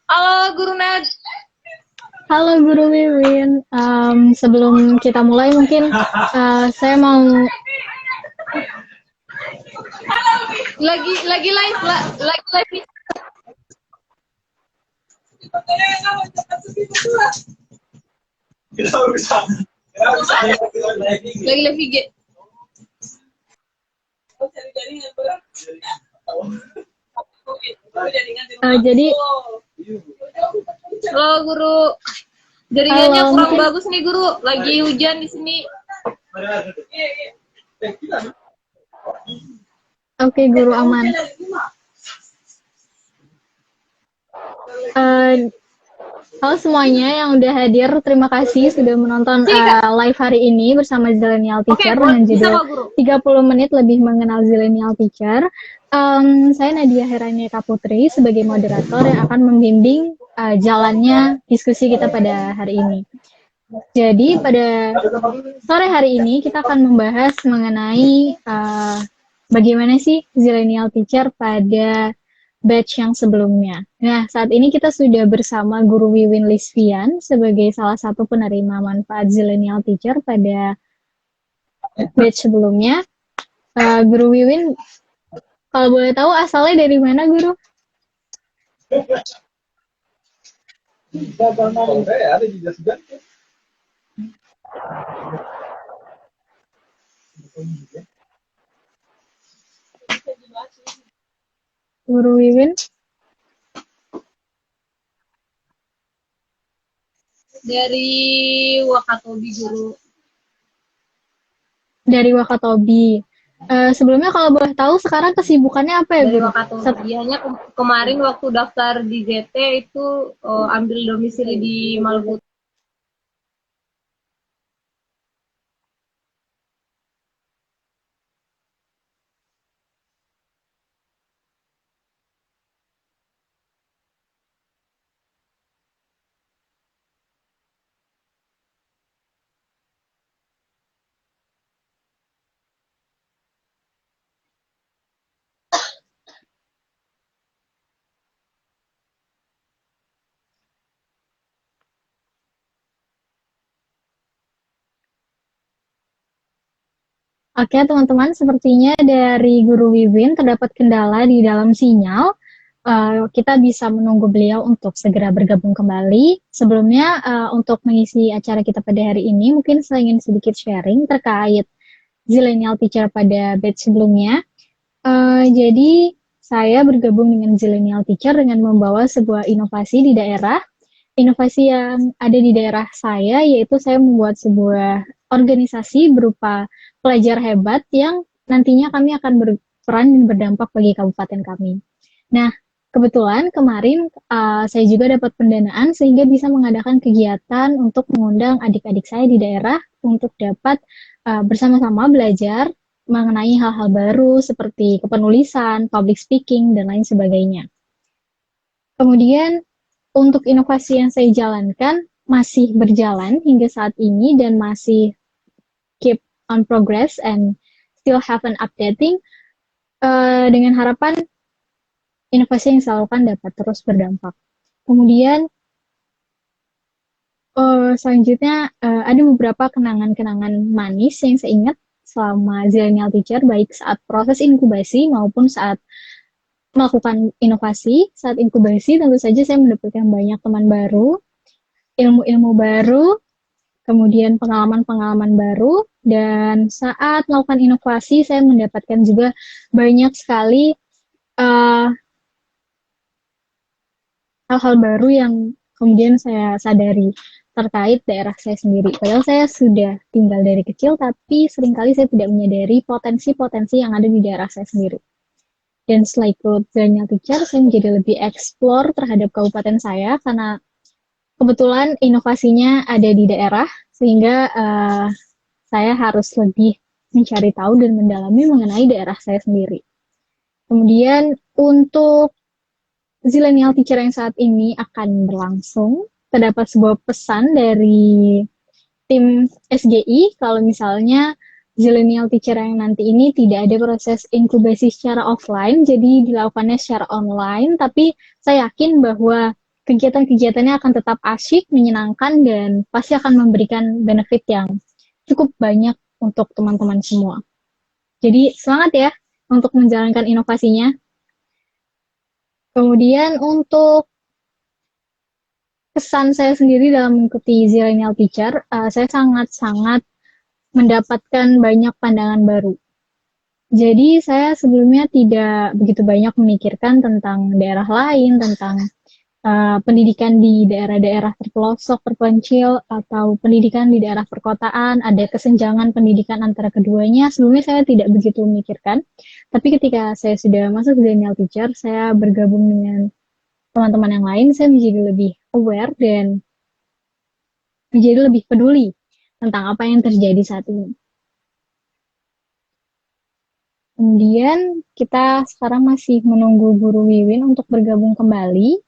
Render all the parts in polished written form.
Halo Guru Nad. Halo Guru Wiwin. Sebelum kita mulai mungkin saya mau Lagi live, lagi live. Lagi live IG. jadi Halo Guru. Jaringannya Halo, kurang mungkin- bagus nih Guru. Lagi hujan di sini. Oke, Guru aman. Halo semuanya yang udah hadir, terima kasih sudah menonton live hari ini bersama Zilenial Teacher dengan judul 30 menit lebih mengenal Zilenial Teacher. Saya Nadia Herania Kaputri sebagai moderator yang akan membimbing jalannya diskusi kita pada hari ini. Jadi pada sore hari ini kita akan membahas mengenai bagaimana sih Zilenial Teacher pada batch yang sebelumnya. Nah, saat ini kita sudah bersama Guru Wiwin Lisvian sebagai salah satu penerima manfaat Zilenial Teacher pada batch sebelumnya. Guru Wiwin, kalau boleh tahu asalnya dari mana, Guru? Guru Wiwin? Dari Wakatobi Guru. Dari Wakatobi. Sebelumnya kalau boleh tahu sekarang kesibukannya apa ya, Dari Guru? Wakatobi. Hanya kemarin waktu daftar di ZT itu ambil domisili di Maluku. Oke, teman-teman, sepertinya dari Guru Wiwin terdapat kendala di dalam sinyal. Kita bisa menunggu beliau untuk segera bergabung kembali. Sebelumnya, untuk mengisi acara kita pada hari ini, mungkin saya ingin sedikit sharing terkait Zilenial Teacher pada batch sebelumnya. Jadi, saya bergabung dengan Zilenial Teacher dengan membawa sebuah inovasi di daerah. Inovasi yang ada di daerah saya, yaitu saya membuat sebuah organisasi berupa pelajar hebat yang nantinya kami akan berperan dan berdampak bagi kabupaten kami. Nah, kebetulan kemarin saya juga dapat pendanaan sehingga bisa mengadakan kegiatan untuk mengundang adik-adik saya di daerah untuk dapat bersama-sama belajar mengenai hal-hal baru seperti kepenulisan, public speaking, dan lain sebagainya. Kemudian, untuk inovasi yang saya jalankan masih berjalan hingga saat ini dan masih keep on progress and still have an updating dengan harapan inovasi yang saya lakukan dapat terus berdampak. Kemudian selanjutnya ada beberapa kenangan-kenangan manis yang saya ingat selama Zilenial Teacher, baik saat proses inkubasi maupun saat melakukan inovasi. Saat inkubasi tentu saja saya mendapatkan banyak teman baru, ilmu-ilmu baru, kemudian pengalaman-pengalaman baru, dan saat melakukan inovasi saya mendapatkan juga banyak sekali hal-hal baru yang kemudian saya sadari terkait daerah saya sendiri. Padahal saya sudah tinggal dari kecil, tapi seringkali saya tidak menyadari potensi-potensi yang ada di daerah saya sendiri. Dan setelah ikut Zilenial Teacher, saya menjadi lebih explore terhadap kabupaten saya, karena kebetulan inovasinya ada di daerah, sehingga saya harus lebih mencari tahu dan mendalami mengenai daerah saya sendiri. Kemudian untuk Zilenial Teacher yang saat ini akan berlangsung, terdapat sebuah pesan dari tim SGI, kalau misalnya zilenial teacher yang nanti ini tidak ada proses inkubasi secara offline, jadi dilakukannya secara online, tapi saya yakin bahwa kegiatan-kegiatannya akan tetap asyik, menyenangkan, dan pasti akan memberikan benefit yang cukup banyak untuk teman-teman semua. Jadi semangat ya untuk menjalankan inovasinya. Kemudian untuk kesan saya sendiri dalam mengikuti Zilenial Teacher, saya sangat-sangat mendapatkan banyak pandangan baru. Jadi saya sebelumnya tidak begitu banyak memikirkan tentang daerah lain, tentang pendidikan di daerah-daerah terpelosok, terpencil, atau pendidikan di daerah perkotaan, ada kesenjangan pendidikan antara keduanya. Sebelumnya saya tidak begitu memikirkan, tapi ketika saya sudah masuk Zilenial Teacher, saya bergabung dengan teman-teman yang lain, saya menjadi lebih aware dan menjadi lebih peduli tentang apa yang terjadi saat ini. Kemudian kita sekarang masih menunggu Guru Wiwin untuk bergabung kembali.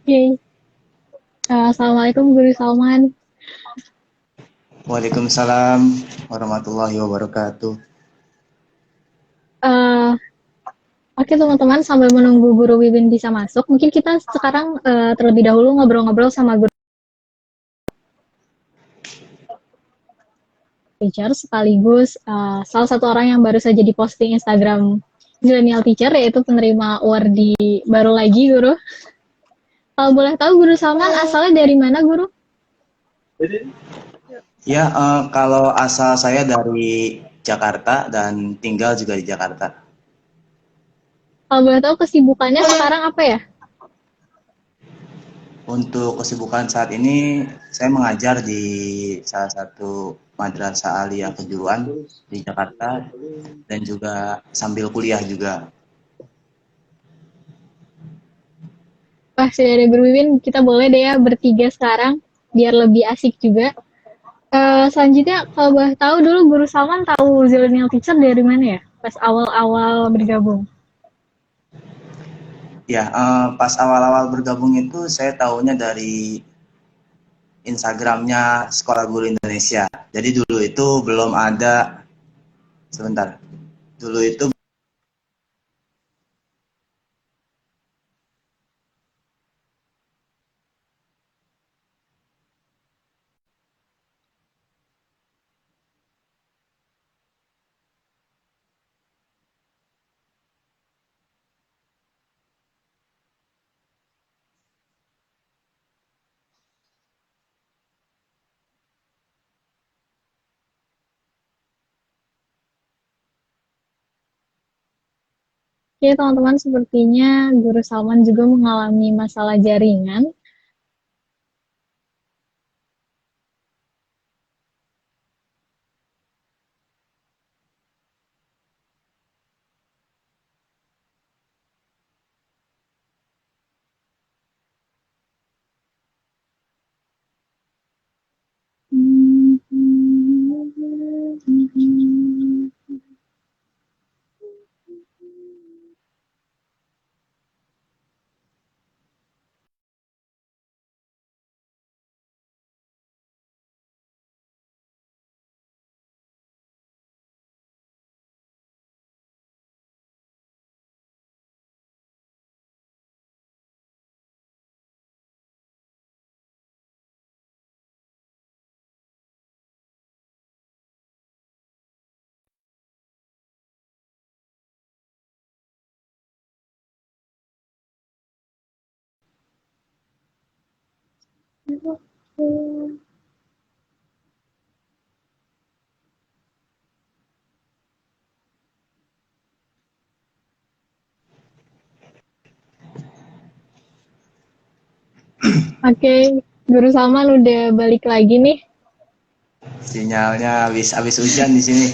Oke. Assalamualaikum Guru Salman. Waalaikumsalam warahmatullahi wabarakatuh. Eh, Oke teman-teman, sambil menunggu Guru Wiwin bisa masuk, mungkin kita sekarang terlebih dahulu ngobrol-ngobrol sama Guru Teacher, sekaligus salah satu orang yang baru saja diposting Instagram Millennial Teacher, yaitu penerima award baru lagi, Guru. Kalau boleh tahu, Guru Salman asalnya dari mana, Guru? Ya, kalau asal saya dari Jakarta dan tinggal juga di Jakarta. Kalau boleh tahu kesibukannya sekarang apa ya? Untuk kesibukan saat ini, saya mengajar di salah satu madrasah aliyah kejuruan di Jakarta dan juga sambil kuliah juga. Wah, sudah ada Guru Wiwin, kita boleh deh ya bertiga sekarang, biar lebih asik juga. Selanjutnya, kalau boleh tahu dulu Guru Salman tahu Zillennial Teacher dari mana ya? Pas awal-awal bergabung. Ya, pas awal-awal bergabung itu saya tahunya dari Instagramnya Sekolah Guru Indonesia. Jadi dulu itu belum ada, sebentar, dulu itu Oke, teman-teman, sepertinya Guru Salman juga mengalami masalah jaringan. Oke, Guru Salman udah balik lagi nih. sinyalnya habis hujan di sini.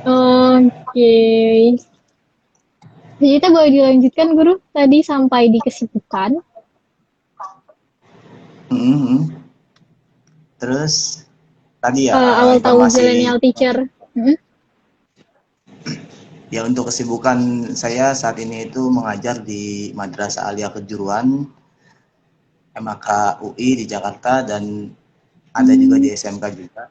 Oke. Jadi kita boleh dilanjutkan, Guru. Tadi sampai di kesibukan. Terus tadi ya Awal tahu informasi Zillennial Teacher. ya untuk kesibukan saya saat ini itu mengajar di Madrasah Aliyah Kejuruan MAK UI di Jakarta dan ada juga di SMK juga.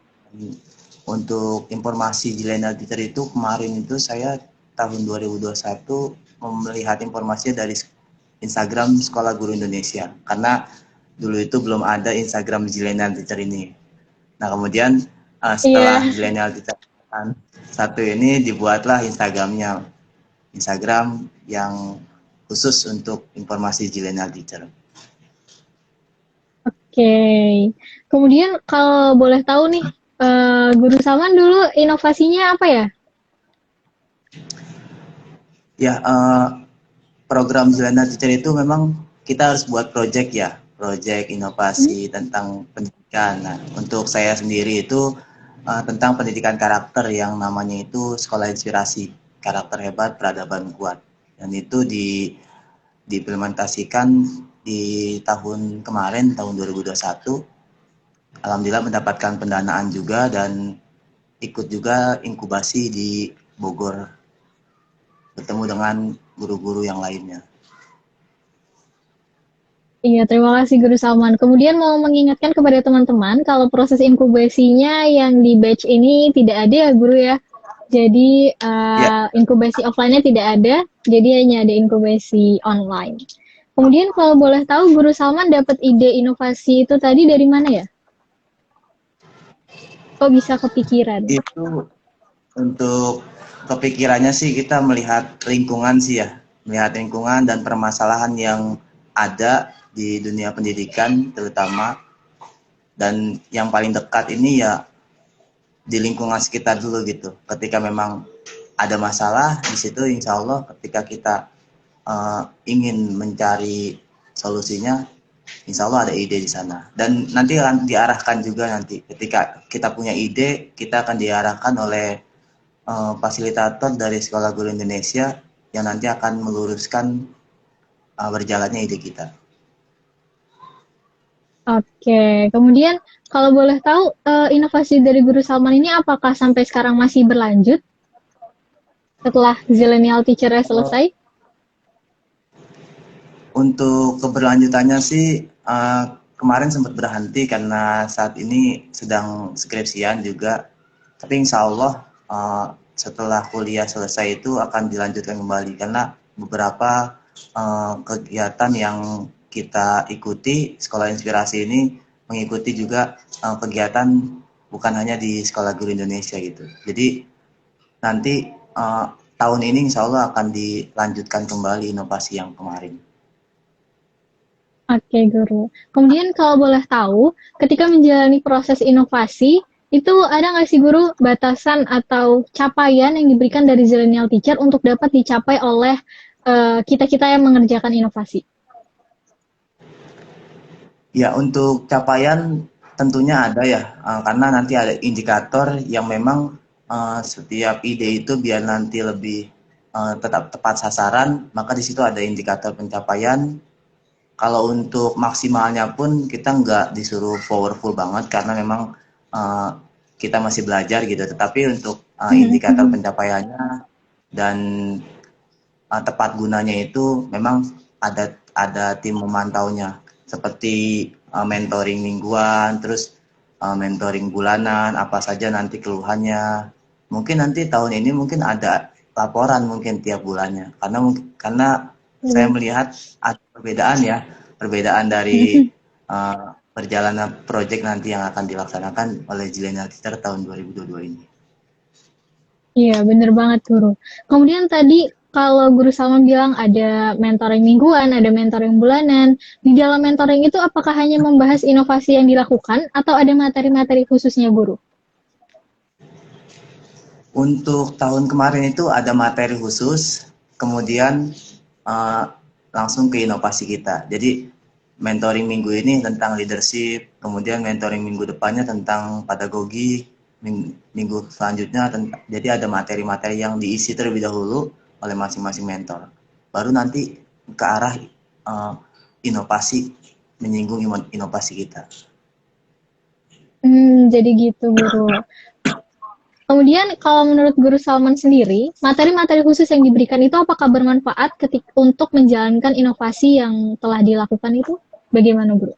Untuk informasi Zillennial Teacher itu kemarin itu saya tahun 2021 melihat informasinya dari Instagram Sekolah Guru Indonesia karena dulu itu belum ada Instagram Zillennial Teacher ini. Nah kemudian setelah Iya. Zillennial Teacher satu ini dibuatlah Instagramnya, Instagram yang khusus untuk informasi Zillennial Teacher. Oke. Kemudian kalau boleh tahu nih, Guru Salman dulu inovasinya apa ya? Ya, program Zillennial Teacher itu memang kita harus buat project ya, project inovasi tentang pendidikan. Nah, untuk saya sendiri itu tentang pendidikan karakter yang namanya itu Sekolah Inspirasi, Karakter Hebat, Peradaban Kuat. Dan itu diimplementasikan di tahun kemarin, tahun 2021. Alhamdulillah mendapatkan pendanaan juga dan ikut juga inkubasi di Bogor, bertemu dengan guru-guru yang lainnya. Iya, terima kasih Guru Salman. Kemudian mau mengingatkan kepada teman-teman kalau proses inkubasinya yang di batch ini tidak ada ya Guru ya. Jadi Ya, inkubasi offline-nya tidak ada, jadi hanya ada inkubasi online. Kemudian kalau boleh tahu Guru Salman dapat ide inovasi itu tadi dari mana ya? Kok bisa kepikiran? itu untuk kepikirannya sih kita melihat lingkungan sih ya, melihat lingkungan dan permasalahan yang ada di dunia pendidikan terutama, dan yang paling dekat ini ya di lingkungan sekitar dulu gitu. Ketika memang ada masalah di situ, insya Allah ketika kita ingin mencari solusinya, insya Allah ada ide di sana. Dan nanti akan diarahkan juga, nanti ketika kita punya ide, kita akan diarahkan oleh fasilitator dari Sekolah Guru Indonesia yang nanti akan meluruskan berjalannya ide kita. Oke, kemudian kalau boleh tahu inovasi dari Guru Salman ini apakah sampai sekarang masih berlanjut setelah Zillennial Teacher-nya selesai? Untuk keberlanjutannya sih kemarin sempat berhenti karena saat ini sedang skripsian juga. Tapi insya Allah setelah kuliah selesai itu akan dilanjutkan kembali karena beberapa kegiatan yang kita ikuti Sekolah Inspirasi ini mengikuti juga kegiatan bukan hanya di Sekolah Guru Indonesia gitu. Jadi nanti tahun ini insya Allah akan dilanjutkan kembali inovasi yang kemarin. Oke, Guru. Kemudian kalau boleh tahu, ketika menjalani proses inovasi, itu ada nggak sih Guru batasan atau capaian yang diberikan dari Zillennial Teacher untuk dapat dicapai oleh kita-kita yang mengerjakan inovasi? Ya, untuk capaian tentunya ada ya, karena nanti ada indikator yang memang setiap ide itu biar nanti lebih tetap tepat sasaran, maka di situ ada indikator pencapaian. Kalau untuk maksimalnya pun kita nggak disuruh powerful banget karena memang uh, kita masih belajar gitu. Tetapi untuk indikator pencapaiannya dan tepat gunanya itu memang ada tim memantaunya seperti mentoring mingguan, terus mentoring bulanan, apa saja nanti keluhannya. Mungkin nanti tahun ini mungkin ada laporan mungkin tiap bulannya karena saya melihat ada perbedaan ya, perbedaan dari perjalanan proyek nanti yang akan dilaksanakan oleh Zillennial Teacher tahun 2022 ini. Iya, bener banget Guru. Kemudian tadi kalau Guru Salman bilang ada mentoring mingguan, ada mentoring bulanan. Di dalam mentoring itu apakah hanya membahas inovasi yang dilakukan atau ada materi-materi khususnya Guru? Untuk tahun kemarin itu ada materi khusus, kemudian uh, langsung ke inovasi kita. Jadi mentoring minggu ini tentang leadership, kemudian mentoring minggu depannya tentang pedagogi, minggu selanjutnya jadi ada materi-materi yang diisi terlebih dahulu oleh masing-masing mentor. Baru nanti ke arah inovasi, menyinggung inovasi kita. Jadi gitu Guru. Kemudian kalau menurut Guru Salman sendiri, materi-materi khusus yang diberikan itu apakah bermanfaat untuk menjalankan inovasi yang telah dilakukan itu? Bagaimana Guru?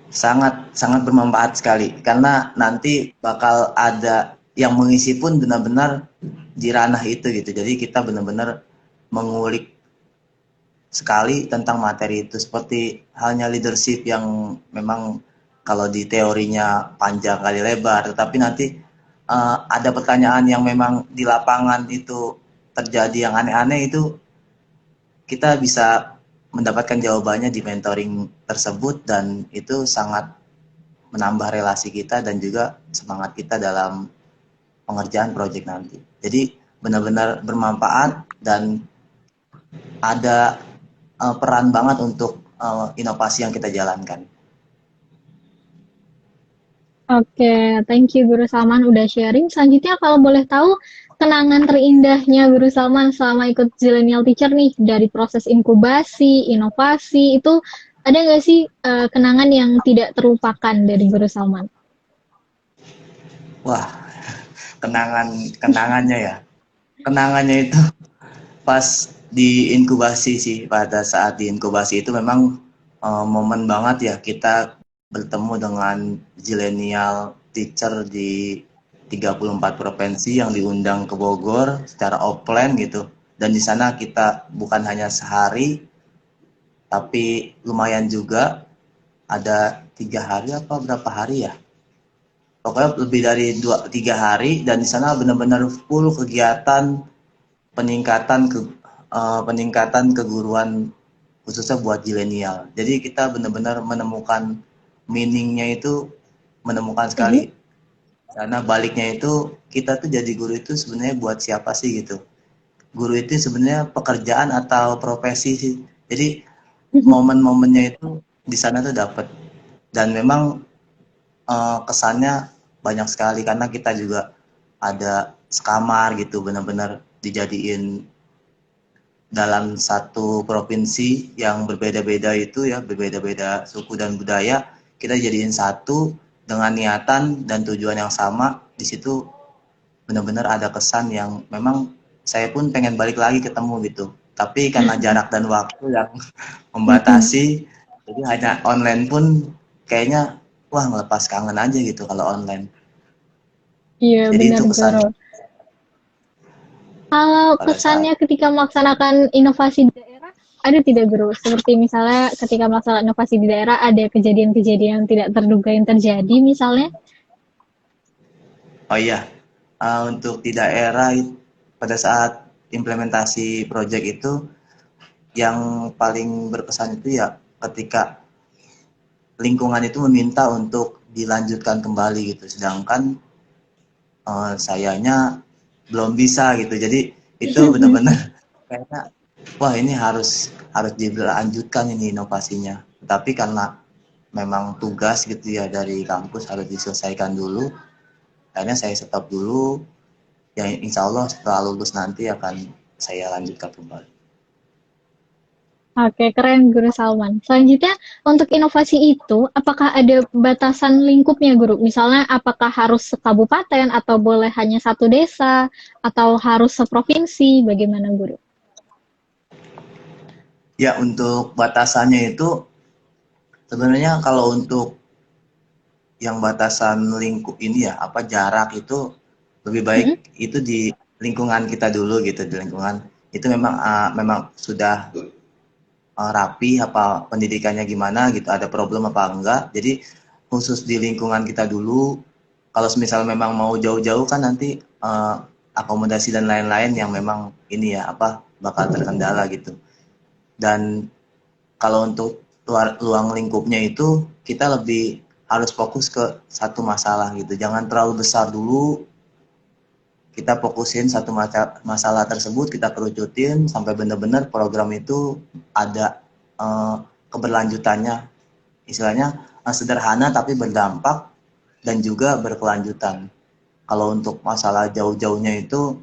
Sangat sangat bermanfaat sekali karena nanti bakal ada yang mengisi pun benar-benar di ranah itu gitu. Jadi kita benar-benar mengulik sekali tentang materi itu, seperti halnya leadership yang memang kalau di teorinya panjang kali lebar, tetapi nanti ada pertanyaan yang memang di lapangan itu terjadi yang aneh-aneh, itu kita bisa mendapatkan jawabannya di mentoring tersebut, dan itu sangat menambah relasi kita dan juga semangat kita dalam pengerjaan proyek nanti. Jadi benar-benar bermanfaat dan ada peran banget untuk inovasi yang kita jalankan. Oke, thank you Guru Salman udah sharing. Selanjutnya kalau boleh tahu kenangan terindahnya Guru Salman selama ikut Zillennial Teacher nih dari proses inkubasi, inovasi itu ada nggak sih kenangan yang tidak terlupakan dari Guru Salman? Wah, kenangannya ya. Kenangannya itu pas di inkubasi sih, pada saat di inkubasi itu memang momen banget ya kita bertemu dengan zilenial teacher di 34 provinsi yang diundang ke Bogor secara offline gitu. Dan di sana kita bukan hanya sehari, tapi lumayan juga, ada 3 hari apa berapa hari ya? Pokoknya lebih dari 2-3 hari, dan di sana benar-benar full kegiatan peningkatan peningkatan keguruan khususnya buat zilenial. Jadi kita benar-benar menemukan meaningnya itu, menemukan sekali. Karena baliknya itu kita tuh jadi guru itu sebenarnya buat siapa sih gitu. Guru itu sebenarnya pekerjaan atau profesi sih. Jadi momen-momennya itu di sana tuh dapat. Dan memang kesannya banyak sekali karena kita juga ada sekamar gitu, benar-benar dijadiin dalam satu provinsi yang berbeda-beda itu ya, berbeda-beda suku dan budaya, kita jadiin satu dengan niatan dan tujuan yang sama. Di situ benar-benar ada kesan yang memang saya pun pengen balik lagi ketemu gitu. Tapi karena jarak dan waktu yang membatasi, jadi hanya online pun kayaknya wah ngelepas kangen aja gitu kalau online. Iya, Jadi benar itu Guru. kesannya Kalau pada saat kesannya ketika melaksanakan inovasi di daerah, ada tidak Guru? Seperti misalnya ketika melaksanakan inovasi di daerah, ada kejadian-kejadian yang tidak terduga yang terjadi misalnya? oh iya, untuk di daerah pada saat implementasi project itu yang paling berkesan itu ya ketika lingkungan itu meminta untuk dilanjutkan kembali gitu, sedangkan sayanya belum bisa gitu. Jadi itu benar-benar kayaknya wah ini harus harus dilanjutkan ini inovasinya. Tapi karena memang tugas gitu ya dari kampus harus diselesaikan dulu, akhirnya saya stop dulu. Ya insya Allah setelah lulus nanti akan saya lanjutkan kembali. Oke, keren Guru Salman. Selanjutnya, untuk inovasi itu, apakah ada batasan lingkupnya Guru? Misalnya, apakah harus sekabupaten, atau boleh hanya satu desa, atau harus seprovinsi? Bagaimana Guru? Ya untuk batasannya itu sebenarnya kalau untuk yang batasan lingkup ini ya apa jarak itu lebih baik Mm-mm. itu di lingkungan kita dulu gitu, di lingkungan itu memang memang sudah rapi apa pendidikannya gimana gitu, ada problem apa enggak. Jadi khusus di lingkungan kita dulu. Kalau misal memang mau jauh-jauh kan nanti akomodasi dan lain-lain yang memang ini ya apa bakal terkendala gitu. Dan kalau untuk ruang lingkupnya itu kita lebih harus fokus ke satu masalah gitu, jangan terlalu besar dulu. Kita fokusin satu masalah tersebut, kita kerucutin sampai benar-benar program itu ada keberlanjutannya, istilahnya sederhana tapi berdampak dan juga berkelanjutan. Kalau untuk masalah jauh-jauhnya itu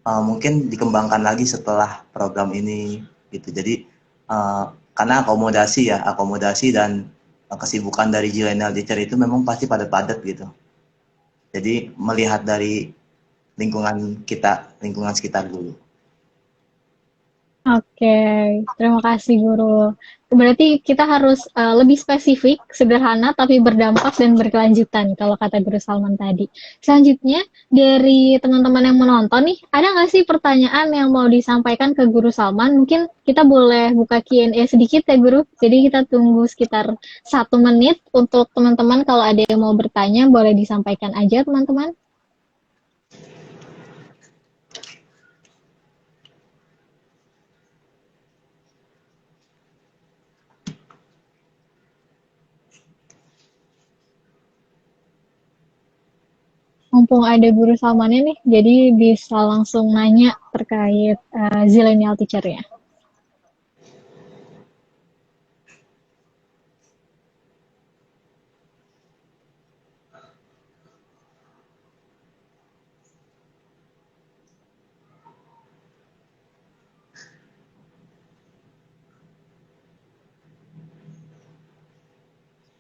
mungkin dikembangkan lagi setelah program ini gitu. Jadi karena akomodasi dan kesibukan dari zilenial teacher itu memang pasti padat-padat gitu. Jadi melihat dari lingkungan kita, lingkungan sekitar dulu. Oke, terima kasih Guru. Berarti kita harus lebih spesifik, sederhana, tapi berdampak dan berkelanjutan, kalau kata Guru Salman tadi. Selanjutnya, dari teman-teman yang menonton nih, ada nggak sih pertanyaan yang mau disampaikan ke Guru Salman? Mungkin kita boleh buka Q&A sedikit ya Guru. Jadi kita tunggu sekitar 1 menit untuk teman-teman kalau ada yang mau bertanya, boleh disampaikan aja teman-teman. Mumpung ada Guru Salmannya nih, jadi bisa langsung nanya terkait zilenial teacher-nya.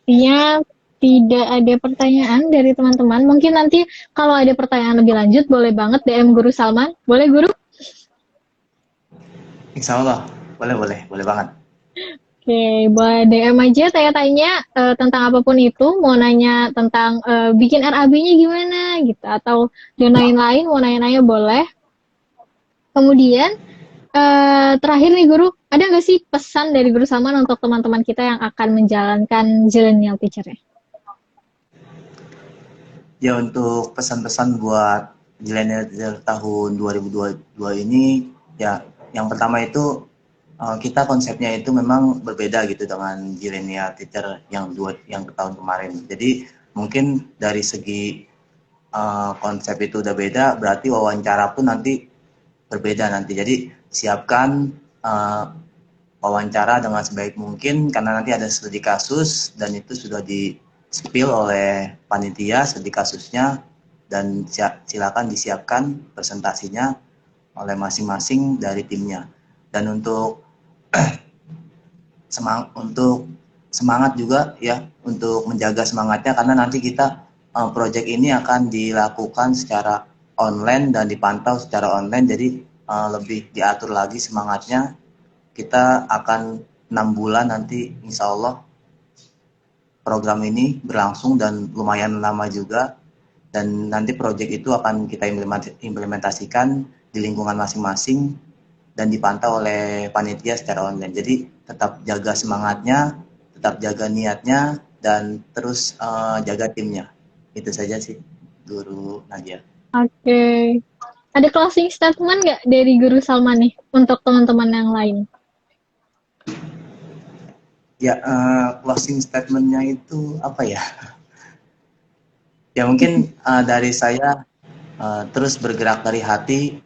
Sepertinya tidak ada pertanyaan dari teman-teman. Mungkin nanti kalau ada pertanyaan lebih lanjut, boleh banget DM Guru Salman. Boleh Guru? Insya Allah, boleh banget. Oke, boleh DM aja tanya-tanya tentang apapun itu, mau nanya tentang bikin RAB-nya gimana gitu, atau dan lain-lain, mau nanya-nanya boleh. Kemudian terakhir nih Guru, ada nggak sih pesan dari Guru Salman untuk teman-teman kita yang akan menjalankan Zillennial Teacher-nya? Ya untuk pesan-pesan buat milenial tahun 2022 ini, ya yang pertama itu kita konsepnya itu memang berbeda gitu dengan milenial teacher yang tahun kemarin. Jadi mungkin dari segi konsep itu udah beda, berarti wawancara pun nanti berbeda nanti. Jadi siapkan wawancara dengan sebaik mungkin karena nanti ada studi kasus dan itu sudah di spill oleh panitia studi kasusnya dan silakan disiapkan presentasinya oleh masing-masing dari timnya. Dan untuk semangat juga ya untuk menjaga semangatnya karena nanti kita project ini akan dilakukan secara online dan dipantau secara online jadi lebih diatur lagi semangatnya. Kita akan 6 bulan nanti insya Allah program ini berlangsung dan lumayan lama juga dan nanti proyek itu akan kita implementasikan di lingkungan masing-masing dan dipantau oleh panitia secara online. Jadi tetap jaga semangatnya, tetap jaga niatnya dan terus jaga timnya. Itu saja sih Guru Nadia. Oke. Ada closing statement nggak dari Guru Salman nih untuk teman-teman yang lain? Ya, closing statement-nya itu apa ya? Ya mungkin dari saya terus bergerak dari hati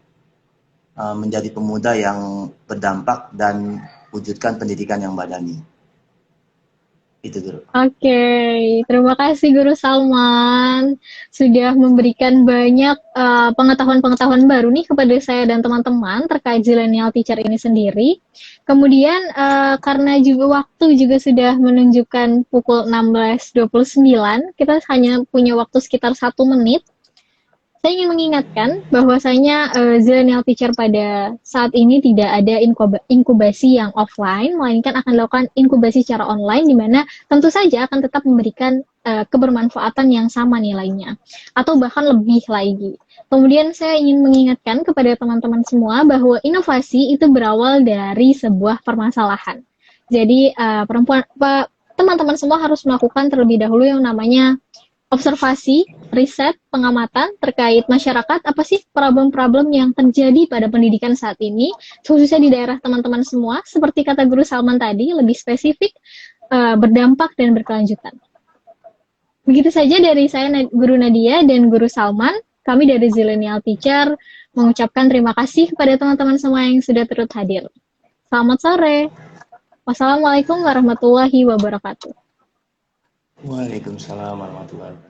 menjadi pemuda yang berdampak dan wujudkan pendidikan yang badani. Itu Guru. Oke, terima kasih Guru Salman sudah memberikan banyak pengetahuan-pengetahuan baru nih kepada saya dan teman-teman terkait Zillennial Teacher ini sendiri. Kemudian karena juga waktu juga sudah menunjukkan pukul 16.29, kita hanya punya waktu sekitar 1 menit. Saya ingin mengingatkan bahwasanya Zillennial Teacher pada saat ini tidak ada inkubasi yang offline, melainkan akan dilakukan inkubasi secara online, di mana tentu saja akan tetap memberikan kebermanfaatan yang sama nilainya, atau bahkan lebih lagi. Kemudian saya ingin mengingatkan kepada teman-teman semua bahwa inovasi itu berawal dari sebuah permasalahan. Jadi teman-teman semua harus melakukan terlebih dahulu yang namanya observasi, riset, pengamatan terkait masyarakat, apa sih problem-problem yang terjadi pada pendidikan saat ini, khususnya di daerah teman-teman semua, seperti kata Guru Salman tadi, lebih spesifik, berdampak dan berkelanjutan. Begitu saja dari saya, Guru Nadia dan Guru Salman. Kami dari Zillennial Teacher mengucapkan terima kasih kepada teman-teman semua yang sudah turut hadir. Selamat sore. Wassalamualaikum warahmatullahi wabarakatuh. Waalaikumsalam warahmatullahi wabarakatuh.